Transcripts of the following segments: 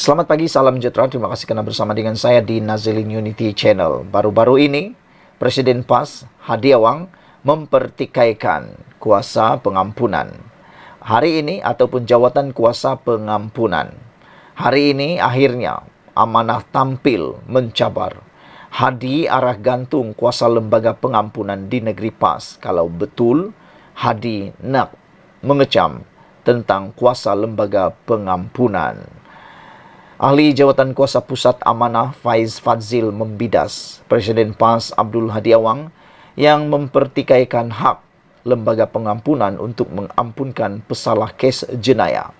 Selamat pagi, salam sejahtera. Terima kasih kerana bersama dengan saya di Nazilin Unity Channel. Baru-baru ini, Presiden PAS Hadi Awang mempertikaikan kuasa pengampunan. Hari ini ataupun jawatan kuasa pengampunan. Hari ini akhirnya amanah tampil mencabar. Hadi arah gantung kuasa lembaga pengampunan di negeri PAS. Kalau betul, Hadi nak mengecam tentang kuasa lembaga pengampunan. Ahli Jawatan Kuasa Pusat Amanah Faiz Fadzil membidas Presiden PAS Abdul Hadi Awang yang mempertikaikan hak lembaga pengampunan untuk mengampunkan pesalah kes jenayah.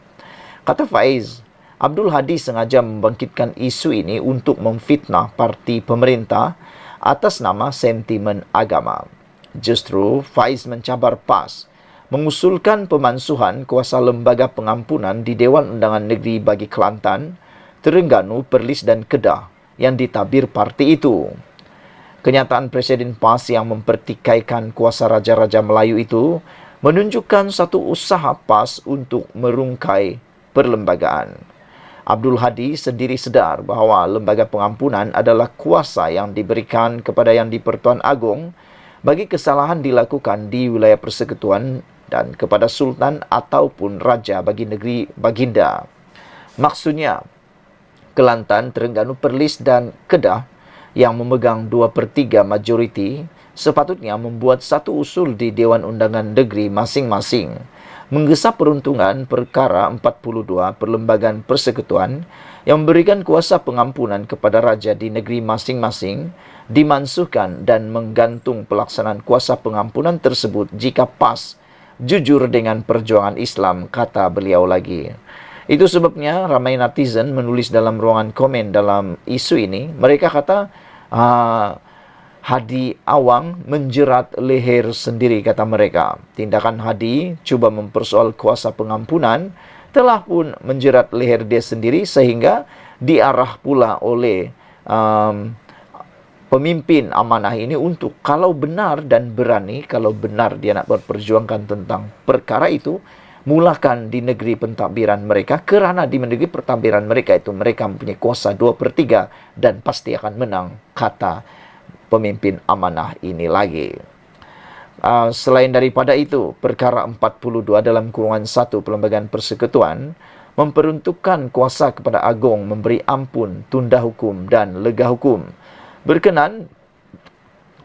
Kata Faiz, Abdul Hadi sengaja membangkitkan isu ini untuk memfitnah parti pemerintah atas nama sentimen agama. Justru Faiz mencabar PAS mengusulkan pemansuhan kuasa lembaga pengampunan di Dewan Undangan Negeri bagi Kelantan, Terengganu, Perlis dan Kedah yang ditabir parti itu. Kenyataan Presiden PAS yang mempertikaikan kuasa Raja-Raja Melayu itu menunjukkan satu usaha PAS untuk merungkai perlembagaan. Abdul Hadi sendiri sedar bahawa lembaga pengampunan adalah kuasa yang diberikan kepada Yang di-Pertuan Agong bagi kesalahan dilakukan di wilayah persekutuan dan kepada Sultan ataupun Raja bagi negeri baginda. Maksudnya, Kelantan, Terengganu, Perlis dan Kedah yang memegang 2/3 majoriti sepatutnya membuat satu usul di Dewan Undangan Negeri masing-masing menggesa peruntungan perkara 42 Perlembagaan Persekutuan yang memberikan kuasa pengampunan kepada raja di negeri masing-masing dimansuhkan dan menggantung pelaksanaan kuasa pengampunan tersebut jika PAS jujur dengan perjuangan Islam, kata beliau lagi. Itu sebabnya ramai netizen menulis dalam ruangan komen dalam isu ini. Mereka kata Hadi Awang menjerat leher sendiri, kata mereka. Tindakan Hadi cuba mempersoal kuasa pengampunan telah pun menjerat leher dia sendiri sehingga diarah pula oleh pemimpin amanah ini untuk kalau benar dan berani, kalau benar dia nak berperjuangkan tentang perkara itu, mulakan di negeri pentadbiran mereka, kerana di negeri pentadbiran mereka itu mereka mempunyai kuasa 2/3 dan pasti akan menang, kata pemimpin amanah ini lagi. Selain daripada itu, perkara 42 dalam kurungan 1 Perlembagaan Persekutuan memperuntukkan kuasa kepada Agong memberi ampun, tunda hukum dan lega hukum berkenan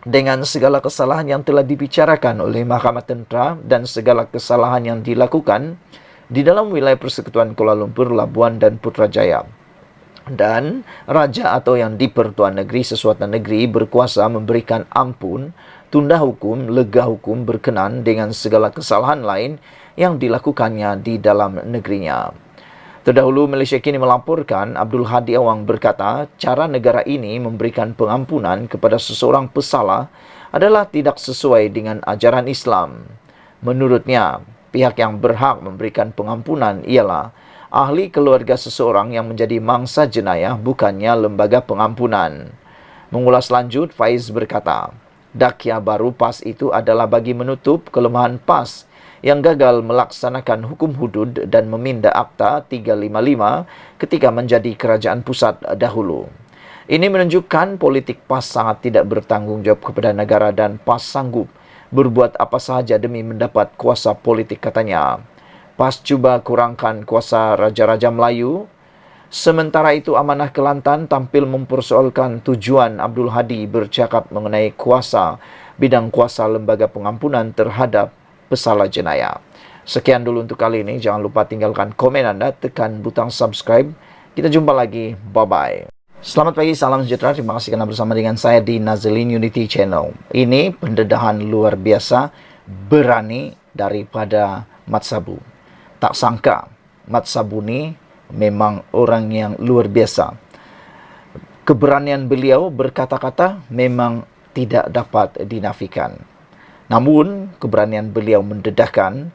dengan segala kesalahan yang telah dibicarakan oleh Mahkamah Tentera dan segala kesalahan yang dilakukan di dalam wilayah Persekutuan Kuala Lumpur, Labuan dan Putrajaya. Dan Raja atau Yang di-Pertuan Negeri Sesuatu Negeri berkuasa memberikan ampun, tunda hukum, lega hukum berkenan dengan segala kesalahan lain yang dilakukannya di dalam negerinya. Terdahulu, Malaysia Kini melaporkan Abdul Hadi Awang berkata, cara negara ini memberikan pengampunan kepada seseorang pesalah adalah tidak sesuai dengan ajaran Islam. Menurutnya, pihak yang berhak memberikan pengampunan ialah ahli keluarga seseorang yang menjadi mangsa jenayah, bukannya lembaga pengampunan. Mengulas lanjut, Faiz berkata, dakwah baru PAS itu adalah bagi menutup kelemahan PAS yang gagal melaksanakan hukum hudud dan meminda Akta 355 ketika menjadi kerajaan pusat dahulu. Ini menunjukkan politik PAS sangat tidak bertanggungjawab kepada negara dan PAS sanggup berbuat apa sahaja demi mendapat kuasa politik, katanya. PAS cuba kurangkan kuasa Raja-Raja Melayu. Sementara itu, Amanah Kelantan tampil mempersoalkan tujuan Abdul Hadi bercakap mengenai kuasa bidang kuasa lembaga pengampunan terhadap pesalah jenayah. Sekian dulu untuk kali ini. Jangan lupa tinggalkan komen anda, tekan butang subscribe. Kita jumpa lagi. Bye-bye. Selamat pagi, salam sejahtera. Terima kasih kerana bersama dengan saya di Nazilin Unity Channel. Ini pendedahan luar biasa, berani daripada Mat Sabu. Tak sangka Mat Sabu ni memang orang yang luar biasa. Keberanian beliau berkata-kata memang tidak dapat dinafikan. Namun, keberanian beliau mendedahkan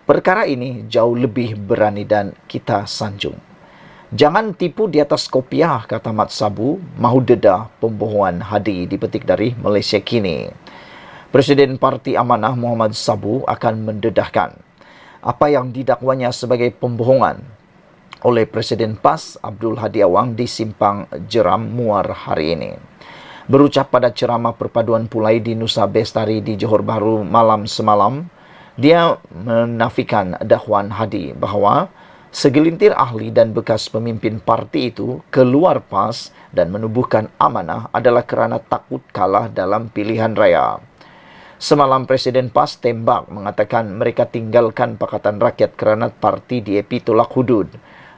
perkara ini jauh lebih berani dan kita sanjung. Jangan tipu di atas kopiah, kata Mat Sabu, mahu dedah pembohongan Hadi, dipetik dari Malaysia Kini. Presiden Parti Amanah Muhammad Sabu akan mendedahkan apa yang didakwanya sebagai pembohongan oleh Presiden PAS Abdul Hadi Awang di Simpang Jeram Muar hari ini. Berucap pada ceramah perpaduan pulai di Nusa Bestari di Johor Bahru malam semalam, dia menafikan dakwaan Hadi bahawa segelintir ahli dan bekas pemimpin parti itu keluar PAS dan menubuhkan amanah adalah kerana takut kalah dalam pilihan raya. Semalam Presiden PAS tembak mengatakan mereka tinggalkan Pakatan Rakyat kerana parti DAP tolak hudud.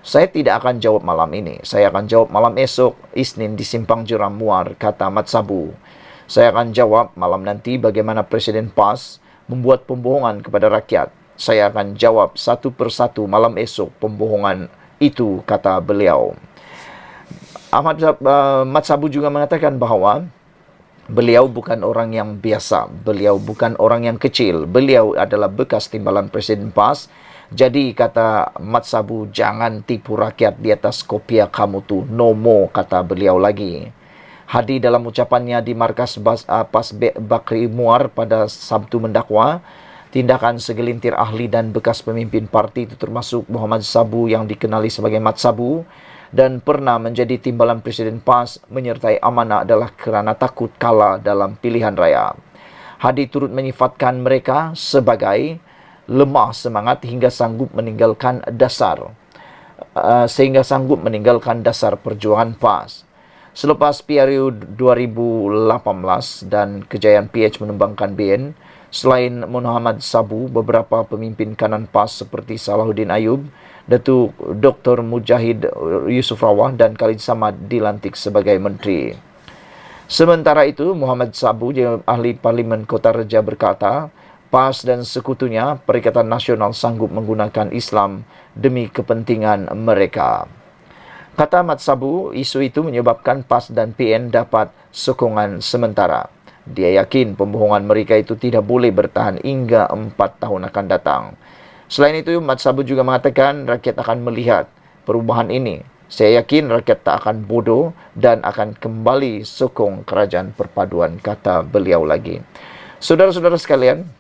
Saya tidak akan jawab malam ini. Saya akan jawab malam esok, Isnin di Simpang Jeram Muar, kata Mat Sabu. Saya akan jawab malam nanti bagaimana Presiden PAS membuat pembohongan kepada rakyat. Saya akan jawab satu persatu malam esok pembohongan itu, kata beliau. Mat Sabu juga mengatakan bahawa beliau bukan orang yang biasa. Beliau bukan orang yang kecil. Beliau adalah bekas timbalan Presiden PAS. Jadi, kata Mat Sabu, jangan tipu rakyat di atas kopiah kamu tu. No more, kata beliau lagi. Hadi dalam ucapannya di markas PAS Bakri Muar pada Sabtu mendakwa, tindakan segelintir ahli dan bekas pemimpin parti itu termasuk Muhammad Sabu yang dikenali sebagai Mat Sabu dan pernah menjadi timbalan Presiden PAS menyertai amanah adalah kerana takut kalah dalam pilihan raya. Hadi turut menyifatkan mereka sebagai lemah semangat hingga sanggup meninggalkan dasar perjuangan PAS. Selepas PRU 2018 dan kejayaan PH menumbangkan BN, selain Muhammad Sabu, beberapa pemimpin kanan PAS seperti Salahuddin Ayub, Datuk Dr. Mujahid Yusuf Rawah dan Khalid Samad dilantik sebagai menteri. Sementara itu, Muhammad Sabu, ahli Parlimen Kota Raja, berkata, PAS dan sekutunya, Perikatan Nasional sanggup menggunakan Islam demi kepentingan mereka. Kata Mat Sabu, isu itu menyebabkan PAS dan PN dapat sokongan sementara. Dia yakin pembohongan mereka itu tidak boleh bertahan hingga 4 tahun akan datang. Selain itu, Mat Sabu juga mengatakan rakyat akan melihat perubahan ini. Saya yakin rakyat tak akan bodoh dan akan kembali sokong kerajaan perpaduan, kata beliau lagi. Saudara-saudara sekalian,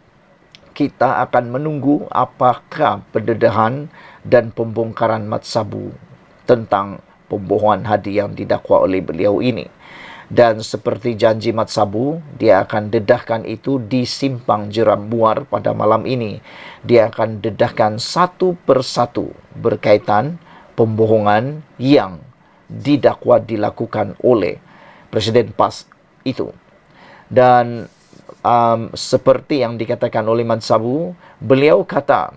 kita akan menunggu apakah pendedahan dan pembongkaran Mat Sabu tentang pembohongan Hadi yang didakwa oleh beliau ini. Dan seperti janji Mat Sabu, dia akan dedahkan itu di Simpang Jeram Muar pada malam ini. Dia akan dedahkan satu persatu berkaitan pembohongan yang didakwa dilakukan oleh Presiden PAS itu. Dan seperti yang dikatakan oleh Mat Sabu, beliau kata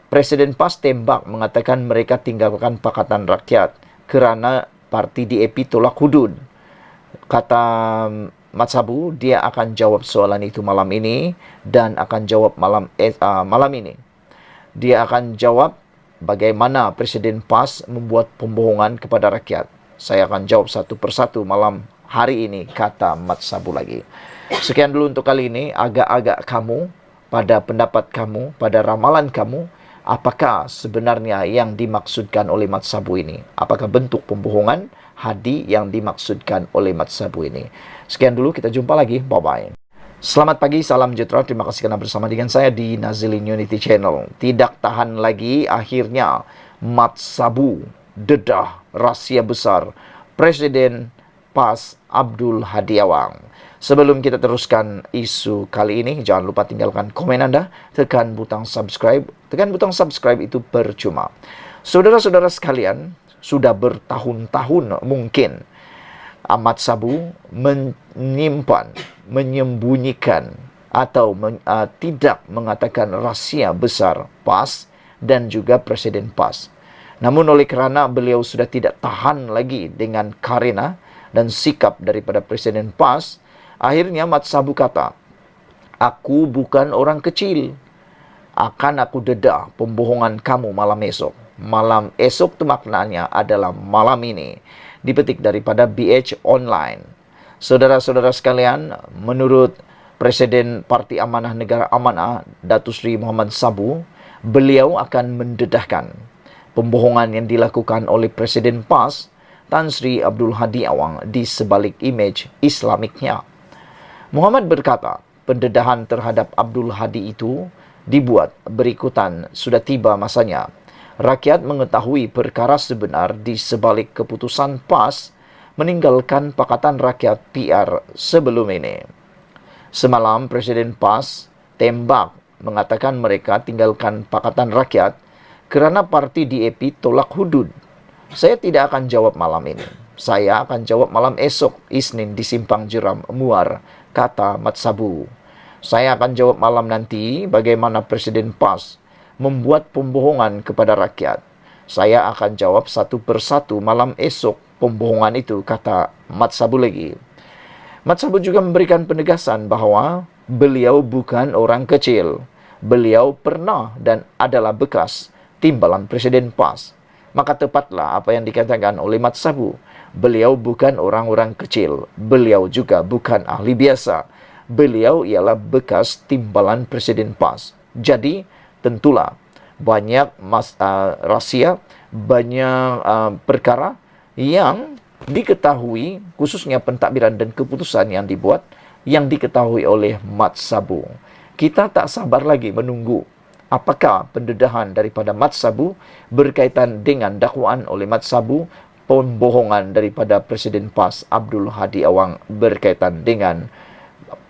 Presiden PAS tembak mengatakan mereka tinggalkan Pakatan Rakyat kerana parti DAP tolak hudud. Kata Mat Sabu, dia akan jawab soalan itu malam ini dan akan jawab malam ini. Dia akan jawab bagaimana Presiden PAS membuat pembohongan kepada rakyat. Saya akan jawab satu persatu malam hari ini, kata Mat Sabu lagi. Sekian dulu untuk kali ini. Agak-agak kamu, pada pendapat kamu, pada ramalan kamu, apakah sebenarnya yang dimaksudkan oleh Mat Sabu ini? Apakah bentuk pembohongan Hadi yang dimaksudkan oleh Mat Sabu ini? Sekian dulu, kita jumpa lagi. Bye-bye. Selamat pagi, salam sejahtera. Terima kasih kerana bersama dengan saya di Nazilin Unity Channel. Tidak tahan lagi, akhirnya Mat Sabu dedah rahsia besar Presiden PAS Abdul Hadi Awang. Sebelum kita teruskan isu kali ini, jangan lupa tinggalkan komen anda, tekan butang subscribe. Tekan butang subscribe itu percuma. Saudara-saudara sekalian, sudah bertahun-tahun mungkin Mat Sabu menyimpan, menyembunyikan atau tidak mengatakan rahsia besar PAS dan juga Presiden PAS. Namun oleh kerana beliau sudah tidak tahan lagi dengan karena dan sikap daripada Presiden PAS, akhirnya Mat Sabu kata, aku bukan orang kecil. Akan aku dedah pembohongan kamu malam esok. Malam esok itu maknanya adalah malam ini. Dipetik daripada BH Online. Saudara-saudara sekalian, menurut Presiden Parti Amanah Negara Amanah, Datuk Seri Muhammad Sabu, beliau akan mendedahkan pembohongan yang dilakukan oleh Presiden PAS, Tan Sri Abdul Hadi Awang di sebalik imej Islamiknya. Muhammad berkata, pendedahan terhadap Abdul Hadi itu dibuat berikutan sudah tiba masanya. Rakyat mengetahui perkara sebenar di sebalik keputusan PAS meninggalkan Pakatan Rakyat PR sebelum ini. Semalam Presiden PAS tembak mengatakan mereka tinggalkan Pakatan Rakyat kerana parti DAP tolak hudud. Saya tidak akan jawab malam ini. Saya akan jawab malam esok, Isnin di Simpang Jeram, Muar, kata Mat Sabu. Saya akan jawab malam nanti bagaimana Presiden PAS membuat pembohongan kepada rakyat. Saya akan jawab satu persatu malam esok pembohongan itu, kata Mat Sabu lagi. Mat Sabu juga memberikan penegasan bahawa beliau bukan orang kecil. Beliau pernah dan adalah bekas timbalan Presiden PAS. Maka tepatlah apa yang dikatakan oleh Mat Sabu. Beliau bukan orang-orang kecil. Beliau juga bukan ahli biasa. Beliau ialah bekas timbalan Presiden PAS. Jadi, tentulah banyak rahsia, banyak perkara yang diketahui, khususnya pentadbiran dan keputusan yang dibuat, yang diketahui oleh Mat Sabu. Kita tak sabar lagi menunggu apakah pendedahan daripada Mat Sabu berkaitan dengan dakwaan oleh Mat Sabu pembohongan daripada Presiden PAS Abdul Hadi Awang berkaitan dengan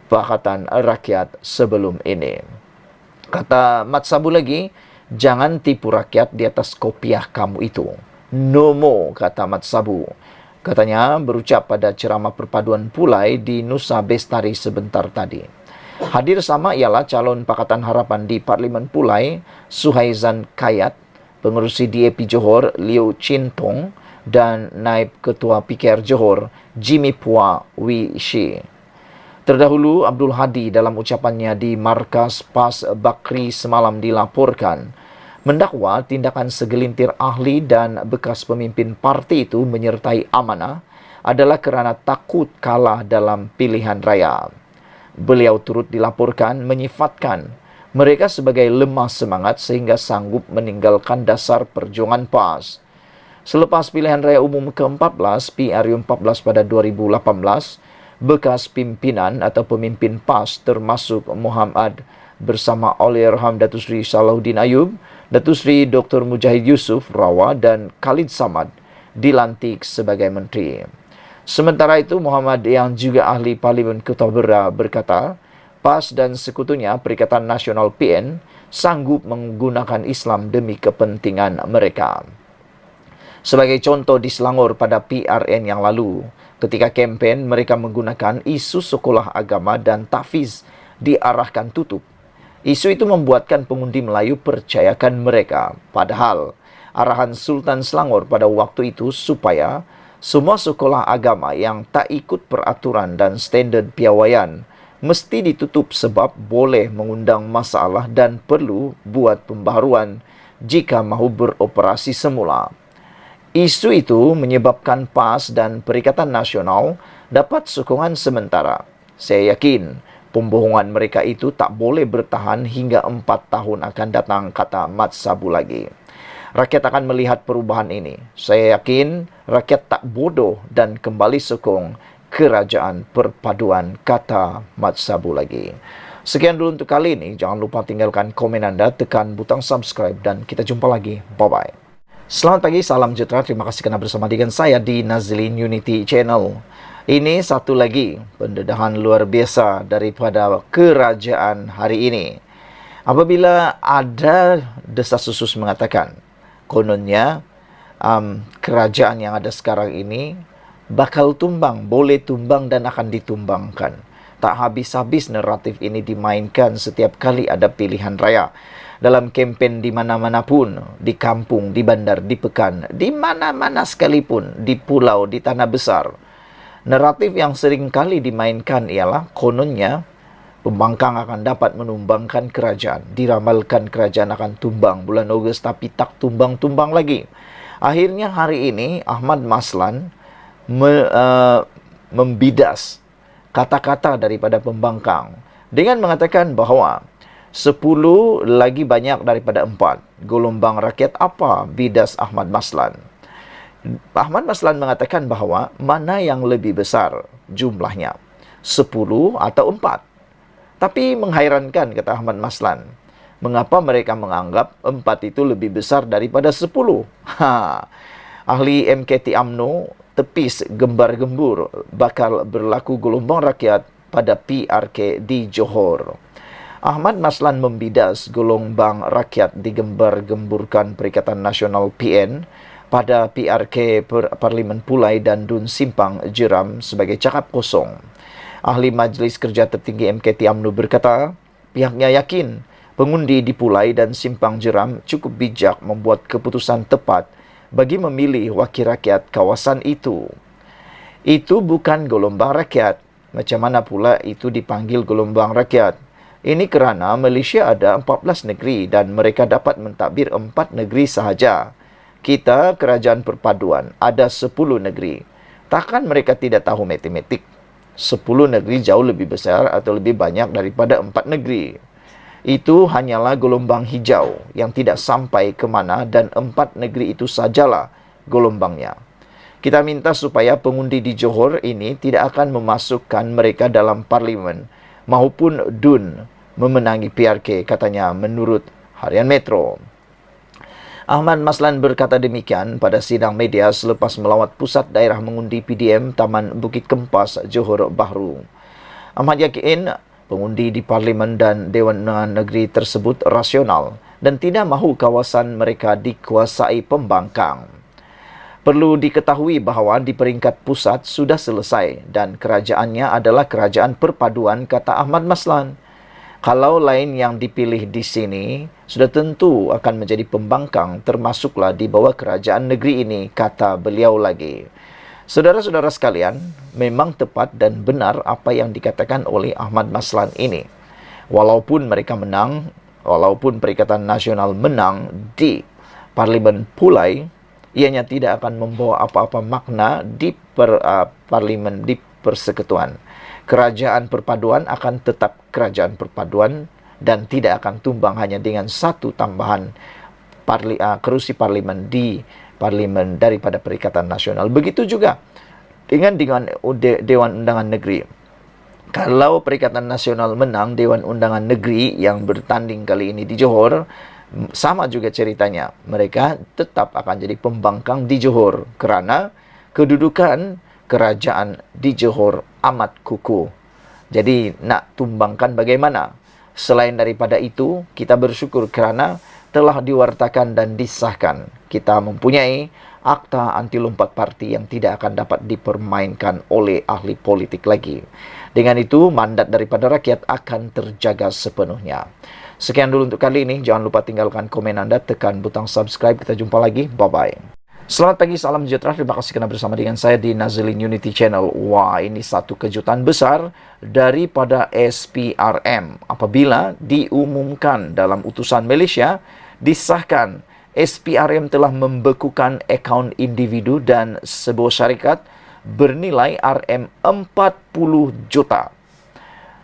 Pakatan Rakyat sebelum ini. Kata Mat Sabu lagi, jangan tipu rakyat di atas kopiah kamu itu. No more, kata Mat Sabu. Katanya berucap pada ceramah perpaduan Pulai di Nusa Bestari sebentar tadi. Hadir sama ialah calon Pakatan Harapan di Parlimen Pulai, Suhaizan Kayat, pengerusi DAP Johor, Liu Chin Tong, dan Naib Ketua PKR Johor, Jimmy Pua Wee Shi. Terdahulu, Abdul Hadi dalam ucapannya di Markas PAS Bakri semalam dilaporkan mendakwa tindakan segelintir ahli dan bekas pemimpin parti itu menyertai amanah adalah kerana takut kalah dalam pilihan raya. Beliau turut dilaporkan menyifatkan mereka sebagai lemah semangat sehingga sanggup meninggalkan dasar perjuangan PAS. Selepas pilihan raya umum ke-14 PRU14 pada 2018, bekas pimpinan atau pemimpin PAS termasuk Muhammad bersama Allahyarham Datuk Seri Salahuddin Ayub, Datuk Seri Dr. Mujahid Yusof Rawa dan Khalid Samad dilantik sebagai menteri. Sementara itu, Muhammad yang juga ahli Parlimen Ketua berkata, PAS dan sekutunya Perikatan Nasional PN sanggup menggunakan Islam demi kepentingan mereka. Sebagai contoh di Selangor pada PRN yang lalu, ketika kempen mereka menggunakan isu sekolah agama dan tahfiz diarahkan tutup. Isu itu membuatkan pengundi Melayu percayakan mereka. Padahal arahan Sultan Selangor pada waktu itu supaya semua sekolah agama yang tak ikut peraturan dan standard piawaian mesti ditutup sebab boleh mengundang masalah dan perlu buat pembaharuan jika mahu beroperasi semula. Isu itu menyebabkan PAS dan Perikatan Nasional dapat sokongan sementara. Saya yakin pembohongan mereka itu tak boleh bertahan hingga 4 tahun akan datang, kata Mat Sabu lagi. Rakyat akan melihat perubahan ini. Saya yakin rakyat tak bodoh dan kembali sokong kerajaan perpaduan, kata Mat Sabu lagi. Sekian dulu untuk kali ini. Jangan lupa tinggalkan komen anda, tekan butang subscribe dan kita jumpa lagi. Bye-bye. Selamat pagi, salam sejahtera. Terima kasih kerana bersama dengan saya di Nazlin Unity Channel. Ini satu lagi pendedahan luar biasa daripada kerajaan hari ini. Apabila ada desas-desus mengatakan, kononnya kerajaan yang ada sekarang ini bakal tumbang, boleh tumbang dan akan ditumbangkan. Tak habis-habis naratif ini dimainkan setiap kali ada pilihan raya. Dalam kempen di mana-mana pun, di kampung, di bandar, di pekan, di mana-mana sekalipun, di pulau, di tanah besar. Naratif yang sering kali dimainkan ialah kononnya pembangkang akan dapat menumbangkan kerajaan. Diramalkan kerajaan akan tumbang bulan Ogos tapi tak tumbang-tumbang lagi. Akhirnya hari ini Ahmad Maslan membidas kata-kata daripada pembangkang dengan mengatakan bahawa 10 lagi banyak daripada 4. Gelombang rakyat apa bidas Ahmad Maslan? Ahmad Maslan mengatakan bahawa mana yang lebih besar jumlahnya, 10 atau 4. Tapi menghairankan, kata Ahmad Maslan, Mengapa mereka menganggap 4 itu lebih besar daripada 10? Ahli MKT UMNO tepis gembar-gembur bakal berlaku gelombang rakyat pada PRK di Johor. Ahmad Maslan membidas gelombang rakyat digembar-gemburkan Perikatan Nasional PN pada PRK Parlimen Pulai dan Dun Simpang Jeram sebagai cakap kosong. Ahli Majlis Kerja Tertinggi MKT UMNO berkata, pihaknya yakin pengundi di Pulai dan Simpang Jeram cukup bijak membuat keputusan tepat bagi memilih wakil rakyat kawasan itu. Itu bukan gelombang rakyat. Macam mana pula itu dipanggil gelombang rakyat? Ini kerana Malaysia ada 14 negeri dan mereka dapat mentadbir 4 negeri sahaja. Kita, kerajaan perpaduan, ada 10 negeri. Takkan mereka tidak tahu matematik? 10 negeri jauh lebih besar atau lebih banyak daripada 4 negeri. Itu hanyalah gelombang hijau yang tidak sampai ke mana dan 4 negeri itu sajalah gelombangnya. Kita minta supaya pengundi di Johor ini tidak akan memasukkan mereka dalam parlimen maupun DUN memenangi PRK, katanya menurut Harian Metro. Ahmad Maslan berkata demikian pada sidang media selepas melawat pusat daerah mengundi PDM Taman Bukit Kempas, Johor Bahru. Ahmad yakin pengundi di Parlimen dan Dewan Undangan Negeri tersebut rasional dan tidak mahu kawasan mereka dikuasai pembangkang. Perlu diketahui bahawa di peringkat pusat sudah selesai dan kerajaannya adalah kerajaan perpaduan, kata Ahmad Maslan. Kalau lain yang dipilih di sini, sudah tentu akan menjadi pembangkang termasuklah di bawah kerajaan negeri ini, kata beliau lagi. Saudara-saudara sekalian, memang tepat dan benar apa yang dikatakan oleh Ahmad Maslan ini. Walaupun mereka menang, walaupun Perikatan Nasional menang di Parlimen Pulai, ianya tidak akan membawa apa-apa makna di Parlimen di Persekutuan. Kerajaan perpaduan akan tetap kerajaan perpaduan dan tidak akan tumbang hanya dengan satu tambahan kerusi parlimen di parlimen daripada Perikatan Nasional. Begitu juga dengan Dewan Undangan Negeri. Kalau Perikatan Nasional menang, Dewan Undangan Negeri yang bertanding kali ini di Johor, sama juga ceritanya. Mereka tetap akan jadi pembangkang di Johor kerana kedudukan kerajaan di Johor amat kukuh. Jadi nak tumbangkan bagaimana? Selain daripada itu, kita bersyukur kerana telah diwartakan dan disahkan. Kita mempunyai akta anti lompat parti yang tidak akan dapat dipermainkan oleh ahli politik lagi. Dengan itu, mandat daripada rakyat akan terjaga sepenuhnya. Sekian dulu untuk kali ini. Jangan lupa tinggalkan komen anda, tekan butang subscribe. Kita jumpa lagi. Bye-bye. Selamat pagi, salam sejahtera. Terima kasih kerana bersama dengan saya di Nazilin Unity Channel. Wah, ini satu kejutan besar daripada SPRM. Apabila diumumkan dalam utusan Malaysia, disahkan SPRM telah membekukan akaun individu dan sebuah syarikat bernilai RM40 juta.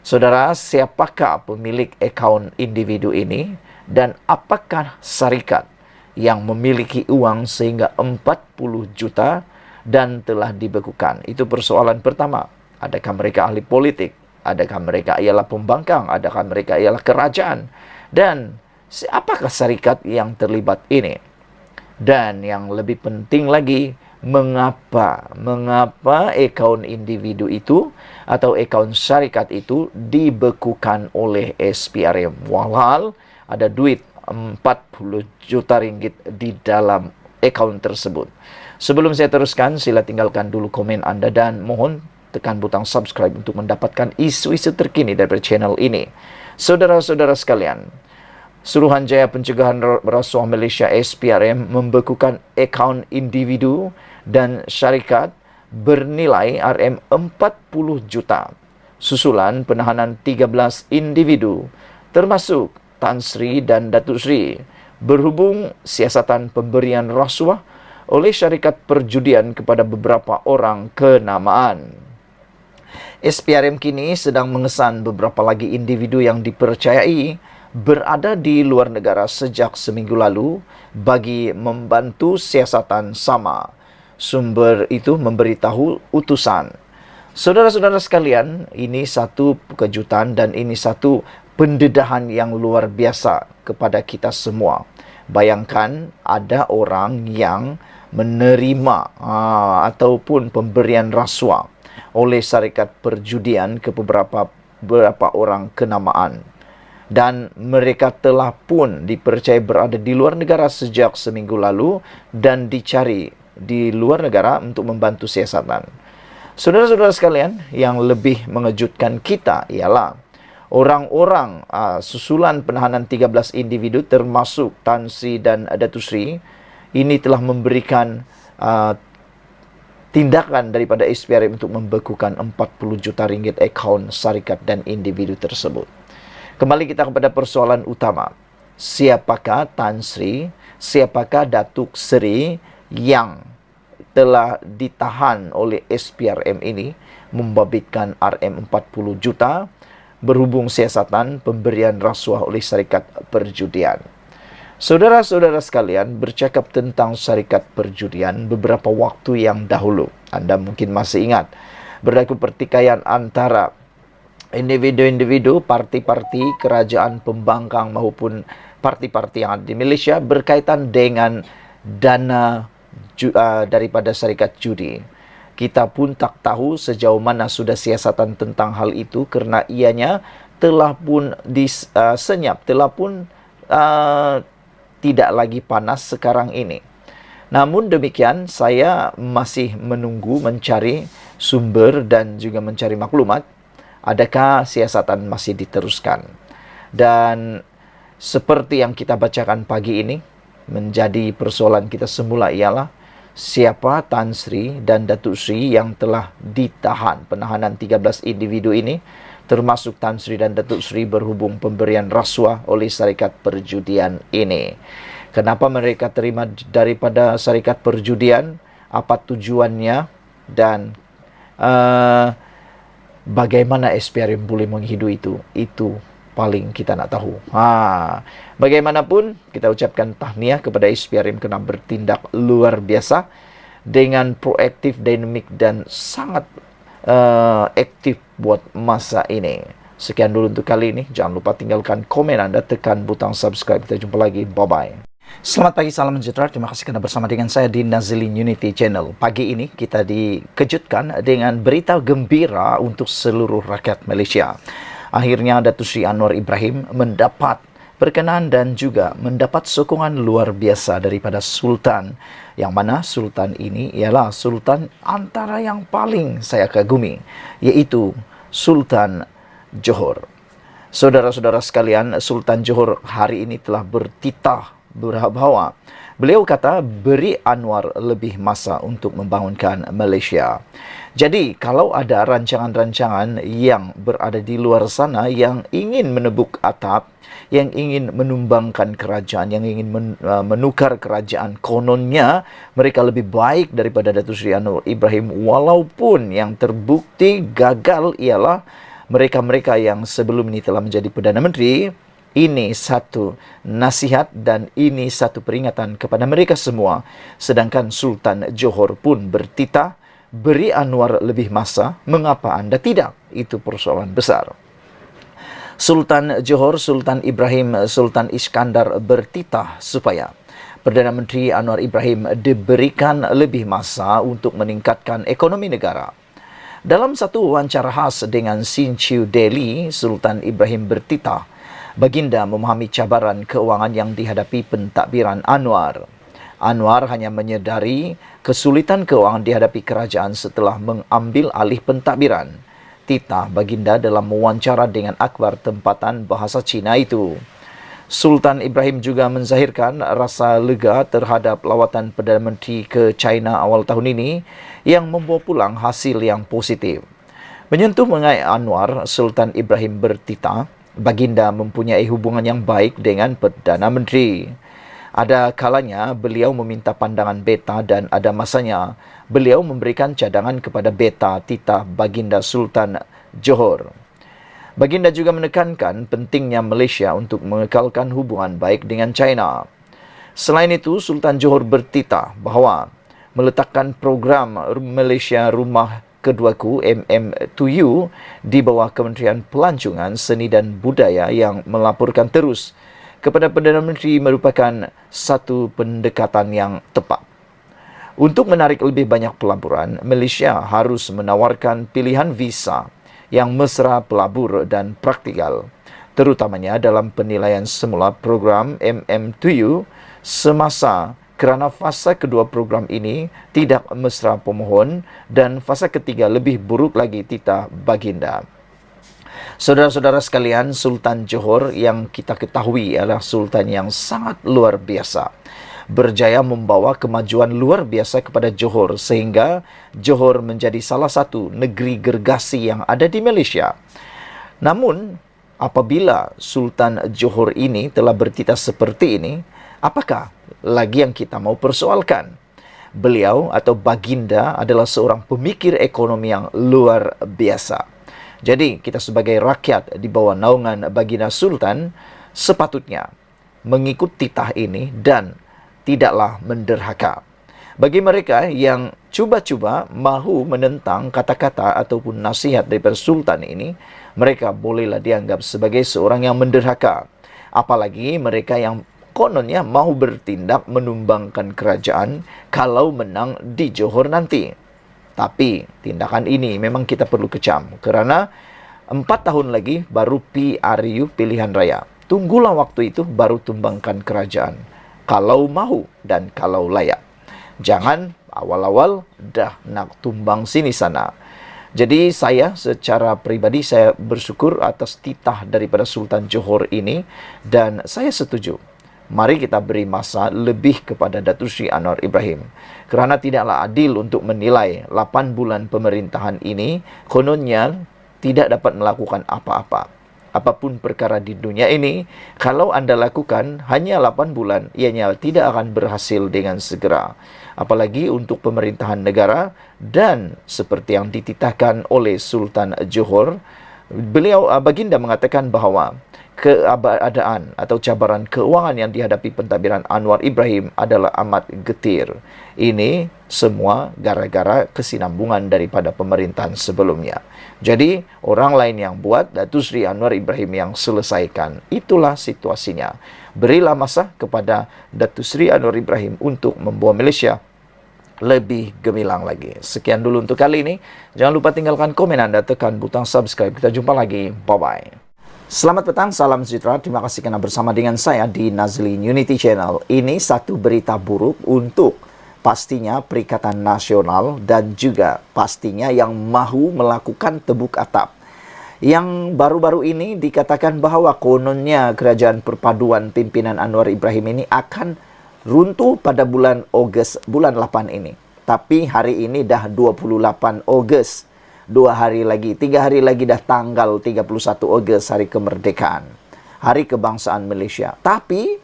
Saudara, siapakah pemilik akaun individu ini dan apakah syarikat yang memiliki uang sehingga 40 juta dan telah dibekukan? Itu persoalan pertama. Adakah mereka ahli politik? Adakah mereka ialah pembangkang? Adakah mereka ialah kerajaan? Dan apakah syarikat yang terlibat ini? Dan yang lebih penting lagi, mengapa akaun individu itu atau akaun syarikat itu dibekukan oleh SPRM? Walhal ada duit 40 juta ringgit di dalam akaun tersebut. Sebelum saya teruskan, sila tinggalkan dulu komen anda dan mohon tekan butang subscribe untuk mendapatkan isu-isu terkini dari channel ini. Saudara-saudara sekalian, Suruhanjaya Pencegahan Rasuah Malaysia SPRM membekukan akaun individu dan syarikat bernilai RM40 juta. Susulan penahanan 13 individu termasuk Tan Sri dan Datuk Sri berhubung siasatan pemberian rasuah oleh syarikat perjudian kepada beberapa orang kenamaan. SPRM kini sedang mengesan beberapa lagi individu yang dipercayai berada di luar negara sejak seminggu lalu bagi membantu siasatan sama. Sumber itu memberitahu utusan. Saudara-saudara sekalian, ini satu kejutan dan ini satu pendedahan yang luar biasa kepada kita semua. Bayangkan ada orang yang menerima ataupun pemberian rasuah oleh syarikat perjudian ke beberapa orang kenamaan. Dan mereka telah pun dipercaya berada di luar negara sejak seminggu lalu dan dicari di luar negara untuk membantu siasatan. Saudara-saudara sekalian, yang lebih mengejutkan kita ialah orang-orang susulan penahanan 13 individu termasuk Tan Sri dan Datuk Sri ini telah memberikan tindakan daripada SPRM untuk membekukan 40 juta ringgit akaun syarikat dan individu tersebut. Kembali kita kepada persoalan utama. Siapakah Tan Sri, siapakah Datuk Seri yang telah ditahan oleh SPRM ini membabitkan RM40 juta berhubung siasatan pemberian rasuah oleh syarikat perjudian. Saudara-saudara sekalian, bercakap tentang syarikat perjudian beberapa waktu yang dahulu, anda mungkin masih ingat, berlaku pertikaian antara individu-individu, parti-parti, kerajaan pembangkang maupun parti-parti yang ada di Malaysia berkaitan dengan dana daripada syarikat judi. Kita pun tak tahu sejauh mana sudah siasatan tentang hal itu kerana ianya telah pun disenyap, telah pun tidak lagi panas sekarang ini. Namun demikian, saya masih menunggu mencari sumber dan juga mencari maklumat adakah siasatan masih diteruskan. Dan seperti yang kita bacakan pagi ini, menjadi persoalan kita semula ialah siapa Tan Sri dan Datuk Sri yang telah ditahan, penahanan 13 individu ini, termasuk Tan Sri dan Datuk Sri berhubung pemberian rasuah oleh syarikat perjudian ini. Kenapa mereka terima daripada syarikat perjudian? Apa tujuannya? Dan bagaimana SPRM boleh menghidu itu? Itu paling kita nak tahu. Bagaimanapun, kita ucapkan tahniah kepada SPRM kerana bertindak luar biasa dengan proaktif, dinamik dan sangat aktif buat masa ini. Sekian dulu untuk kali ini. Jangan lupa tinggalkan komen anda, tekan butang subscribe. Kita jumpa lagi. Bye-bye. Selamat pagi, salam sejahtera. Terima kasih kerana bersama dengan saya di Nazilin Unity Channel. Pagi ini kita dikejutkan dengan berita gembira untuk seluruh rakyat Malaysia. Akhirnya Datuk Sri Anwar Ibrahim mendapat perkenan dan juga mendapat sokongan luar biasa daripada Sultan. Yang mana Sultan ini ialah Sultan antara yang paling saya kagumi, iaitu Sultan Johor. Saudara-saudara sekalian, Sultan Johor hari ini telah bertitah bahawa beliau kata beri Anwar lebih masa untuk membangunkan Malaysia. Jadi kalau ada rancangan-rancangan yang berada di luar sana yang ingin menebuk atap, yang ingin menumbangkan kerajaan, yang ingin menukar kerajaan, kononnya mereka lebih baik daripada Datuk Sri Anwar Ibrahim, walaupun yang terbukti gagal ialah mereka-mereka yang sebelum ini telah menjadi Perdana Menteri. Ini satu nasihat dan ini satu peringatan kepada mereka semua. Sedangkan Sultan Johor pun bertitah, beri Anwar lebih masa, mengapa anda tidak? Itu persoalan besar. Sultan Johor, Sultan Ibrahim, Sultan Iskandar bertitah supaya Perdana Menteri Anwar Ibrahim diberikan lebih masa untuk meningkatkan ekonomi negara. Dalam satu wawancara khas dengan Sinchiu Daily, Sultan Ibrahim bertitah, baginda memahami cabaran keuangan yang dihadapi pentadbiran Anwar. Anwar hanya menyedari kesulitan keuangan dihadapi kerajaan setelah mengambil alih pentadbiran. Titah baginda dalam wawancara dengan akhbar tempatan bahasa Cina itu. Sultan Ibrahim juga menzahirkan rasa lega terhadap lawatan Perdana Menteri ke China awal tahun ini yang membawa pulang hasil yang positif. Menyentuh mengenai Anwar, Sultan Ibrahim bertitah, baginda mempunyai hubungan yang baik dengan Perdana Menteri. Ada kalanya beliau meminta pandangan beta dan ada masanya beliau memberikan cadangan kepada beta, titah baginda Sultan Johor. Baginda juga menekankan pentingnya Malaysia untuk mengekalkan hubungan baik dengan China. Selain itu, Sultan Johor bertitah bahawa meletakkan program Malaysia Rumah keduaku MM2U di bawah Kementerian Pelancongan, Seni dan Budaya yang melaporkan terus kepada Perdana Menteri merupakan satu pendekatan yang tepat. Untuk menarik lebih banyak pelaburan, Malaysia harus menawarkan pilihan visa yang mesra pelabur dan praktikal, terutamanya dalam penilaian semula program MM2U semasa kerana fasa kedua program ini tidak mesra pemohon dan fasa ketiga lebih buruk lagi titah baginda. Saudara-saudara sekalian, Sultan Johor yang kita ketahui adalah sultan yang sangat luar biasa, berjaya membawa kemajuan luar biasa kepada Johor sehingga Johor menjadi salah satu negeri gergasi yang ada di Malaysia. Namun, apabila Sultan Johor ini telah bertitah seperti ini, apakah lagi yang kita mau persoalkan? Beliau atau baginda adalah seorang pemikir ekonomi yang luar biasa. Jadi, kita sebagai rakyat di bawah naungan baginda Sultan sepatutnya mengikut titah ini dan tidaklah menderhaka. Bagi mereka yang cuba-cuba mahu menentang kata-kata ataupun nasihat daripada Sultan ini, mereka bolehlah dianggap sebagai seorang yang menderhaka. Apalagi mereka yang kononnya mahu bertindak menumbangkan kerajaan kalau menang di Johor nanti. Tapi tindakan ini memang kita perlu kecam kerana 4 tahun lagi baru PRU pilihan raya. Tunggulah waktu itu baru tumbangkan kerajaan. Kalau mahu dan kalau layak. Jangan awal-awal dah nak tumbang sini sana. Jadi saya secara peribadi saya bersyukur atas titah daripada Sultan Johor ini dan saya setuju. Mari kita beri masa lebih kepada Datuk Seri Anwar Ibrahim. Kerana tidaklah adil untuk menilai 8 bulan pemerintahan ini kononnya tidak dapat melakukan apa-apa. Apapun perkara di dunia ini, kalau anda lakukan hanya 8 bulan, ianya tidak akan berhasil dengan segera. Apalagi untuk pemerintahan negara dan seperti yang dititahkan oleh Sultan Johor, beliau baginda mengatakan bahawa keadaan atau cabaran keuangan yang dihadapi pentadbiran Anwar Ibrahim adalah amat getir. Ini semua gara-gara kesinambungan daripada pemerintahan sebelumnya. Jadi, orang lain yang buat, Datuk Seri Anwar Ibrahim yang selesaikan. Itulah situasinya. Berilah masa kepada Datuk Seri Anwar Ibrahim untuk membawa Malaysia lebih gemilang lagi. Sekian dulu untuk kali ini. Jangan lupa tinggalkan komen anda, tekan butang subscribe. Kita jumpa lagi. Bye-bye. Selamat petang, salam sejahtera. Terima kasih kerana bersama dengan saya di Nazlin Unity Channel. Ini satu berita buruk untuk pastinya Perikatan Nasional dan juga pastinya yang mahu melakukan tebuk atap. Yang baru-baru ini dikatakan bahawa kononnya kerajaan perpaduan pimpinan Anwar Ibrahim ini akan runtuh pada bulan Ogos, bulan 8 ini. Tapi hari ini dah 28 Ogos. 2 hari lagi, 3 hari lagi dah tanggal 31 Ogos, hari kemerdekaan. Hari kebangsaan Malaysia. Tapi,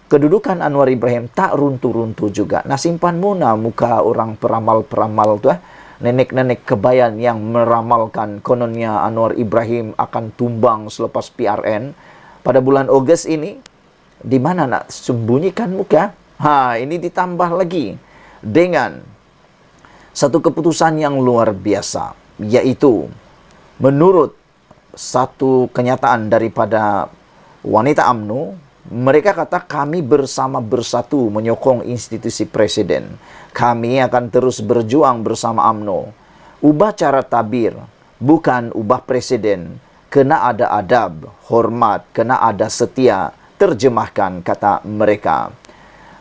kedudukan Anwar Ibrahim tak runtuh-runtuh juga. Nah, simpan muna muka orang peramal-peramal tu. Nenek-nenek kebayan yang meramalkan kononnya Anwar Ibrahim akan tumbang selepas PRN. Pada bulan Ogos ini, di mana nak sembunyikan muka? Ini ditambah lagi dengan satu keputusan yang luar biasa. Iaitu menurut satu kenyataan daripada wanita UMNO, mereka kata kami bersama bersatu menyokong institusi presiden. Kami akan terus berjuang bersama UMNO. Ubah cara tabir, bukan ubah presiden. Kena ada adab, hormat, kena ada setia. Terjemahkan, kata mereka.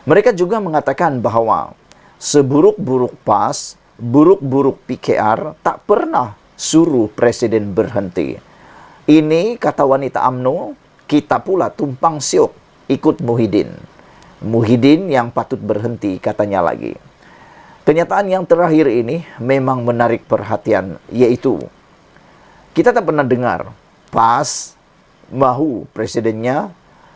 Mereka juga mengatakan bahawa seburuk-buruk PAS, buruk-buruk PKR tak pernah suruh presiden berhenti. Ini kata wanita UMNO, kita pula tumpang siok ikut Muhyiddin. Muhyiddin yang patut berhenti, katanya lagi. Kenyataan yang terakhir ini memang menarik perhatian, yaitu kita tak pernah dengar PAS mahu presidennya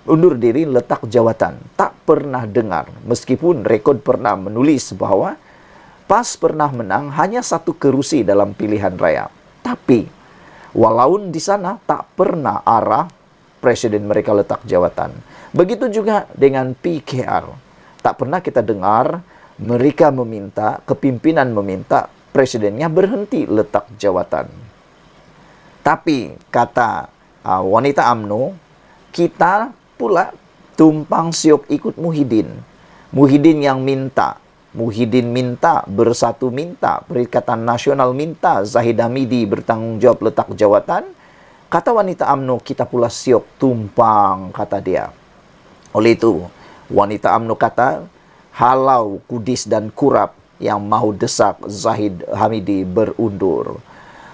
undur diri letak jawatan. Tak pernah dengar, meskipun rekod pernah menulis bahawa PAS pernah menang hanya 1 kerusi dalam pilihan raya. Tapi, walau di sana tak pernah arah presiden mereka letak jawatan. Begitu juga dengan PKR. Tak pernah kita dengar mereka meminta, kepimpinan meminta presidennya berhenti letak jawatan. Tapi kata wanita UMNO, kita pula tumpang siok ikut Muhyiddin. Muhyiddin yang minta, Muhyiddin minta, Bersatu minta, Perikatan Nasional minta, Zahid Hamidi bertanggung jawab letak jawatan. Kata wanita UMNO, kita pula siok tumpang, kata dia. Oleh itu, wanita UMNO kata, halau Kudis dan Kurap yang mau desak Zahid Hamidi berundur.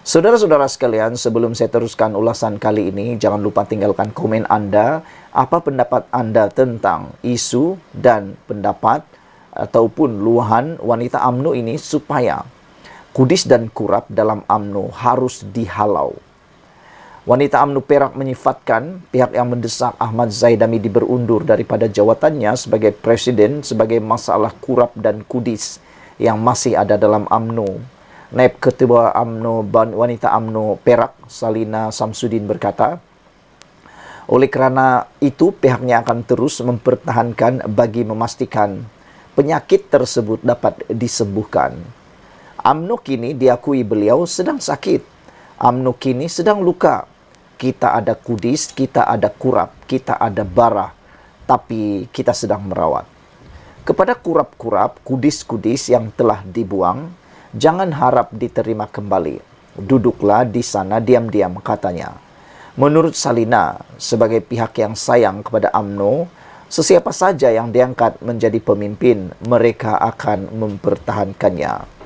Saudara-saudara sekalian, sebelum saya teruskan ulasan kali ini, jangan lupa tinggalkan komen Anda. Apa pendapat Anda tentang isu dan pendapat ataupun luahan wanita UMNO ini supaya Kudis dan Kurap dalam UMNO harus dihalau. Wanita UMNO Perak menyifatkan pihak yang mendesak Ahmad Zahid Hamidi berundur daripada jawatannya sebagai presiden sebagai masalah Kurap dan Kudis yang masih ada dalam UMNO. Naib Ketua UMNO Wanita UMNO Perak, Salina Samsudin berkata, oleh kerana itu pihaknya akan terus mempertahankan bagi memastikan penyakit tersebut dapat disembuhkan. UMNO kini diakui beliau sedang sakit. UMNO kini sedang luka. Kita ada Kudis, kita ada Kurap, kita ada Barah, tapi kita sedang merawat. Kepada Kurap-Kurap, Kudis-Kudis yang telah dibuang, jangan harap diterima kembali. Duduklah di sana diam-diam, katanya. Menurut Salina, sebagai pihak yang sayang kepada UMNO, sesiapa saja yang diangkat menjadi pemimpin, mereka akan mempertahankannya.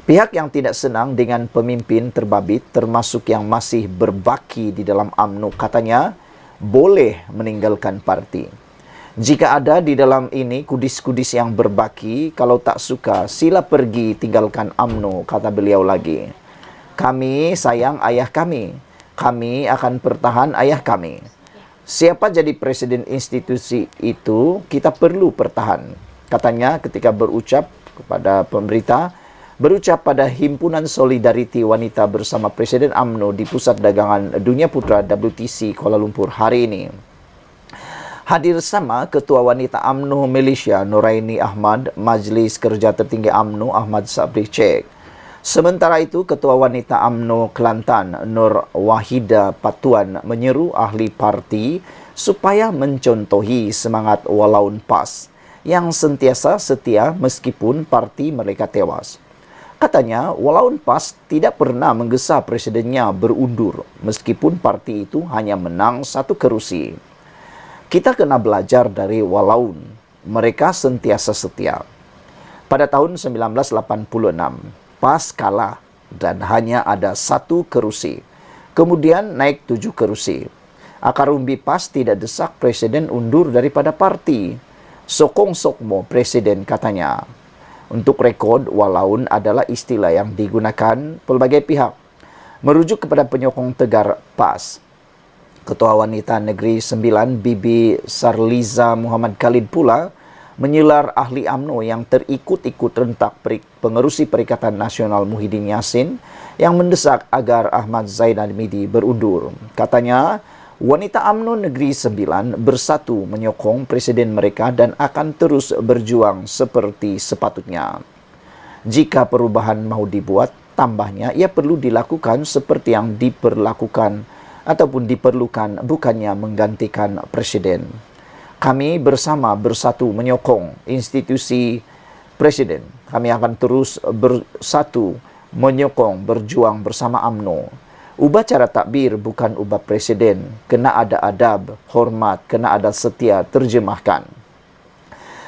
Pihak yang tidak senang dengan pemimpin terbabit, termasuk yang masih berbaki di dalam UMNO, katanya, boleh meninggalkan parti. Jika ada di dalam ini kudis-kudis yang berbaki, kalau tak suka, sila pergi tinggalkan UMNO, kata beliau lagi. Kami sayang ayah kami. Kami akan pertahan ayah kami. Siapa jadi presiden institusi itu, kita perlu pertahan. Katanya ketika berucap kepada pemberita, berucap pada Himpunan Solidariti Wanita bersama Presiden UMNO di Pusat Dagangan Dunia Putra WTC Kuala Lumpur hari ini. Hadir sama Ketua Wanita UMNO Malaysia Noraini Ahmad, Majlis Kerja Tertinggi UMNO Ahmad Sabri Cek. Sementara itu, Ketua Wanita UMNO Kelantan Nur Wahida Patuan menyeru ahli parti supaya mencontohi semangat Walaun PAS yang sentiasa setia meskipun parti mereka tewas. Katanya, Walaun PAS tidak pernah menggesa presidennya berundur meskipun parti itu hanya menang 1 kerusi. Kita kena belajar dari Walaun. Mereka sentiasa setia. Pada tahun 1986, PAS kalah dan hanya ada 1 kerusi. Kemudian naik 7 kerusi. Akar umbi PAS tidak desak presiden undur daripada parti. Sokong sokmo presiden, katanya. Untuk rekod, Walaun adalah istilah yang digunakan pelbagai pihak. Merujuk kepada penyokong tegar PAS, Ketua Wanita Negeri 9 Bibi Sarliza Muhammad Khalid pula menyelar ahli UMNO yang terikut-ikut rentak pengerusi Perikatan Nasional Muhyiddin Yassin yang mendesak agar Ahmad Zahid Hamidi berundur. Katanya, Wanita UMNO Negeri 9 bersatu menyokong presiden mereka dan akan terus berjuang seperti sepatutnya. Jika perubahan mau dibuat, tambahnya ia perlu dilakukan seperti yang diperlakukan ataupun diperlukan, bukannya menggantikan presiden. Kami bersatu menyokong institusi presiden. Kami akan terus bersatu menyokong, berjuang bersama UMNO. Upacara takbir bukan ubah presiden. Kena ada adab, hormat, kena ada setia, terjemahkan.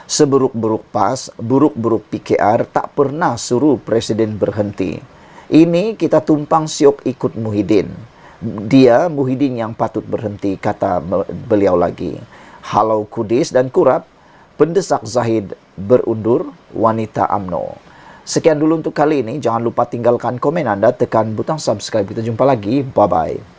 Seburuk-buruk PAS, buruk-buruk PKR tak pernah suruh presiden berhenti. Ini kita tumpang siok ikut Muhyiddin. Dia Muhyiddin yang patut berhenti, kata beliau lagi. Halau Kudis dan Kurap, pendesak Zahid berundur, wanita UMNO. Sekian dulu untuk kali ini. Jangan lupa tinggalkan komen Anda, tekan butang subscribe. Kita jumpa lagi. Bye-bye.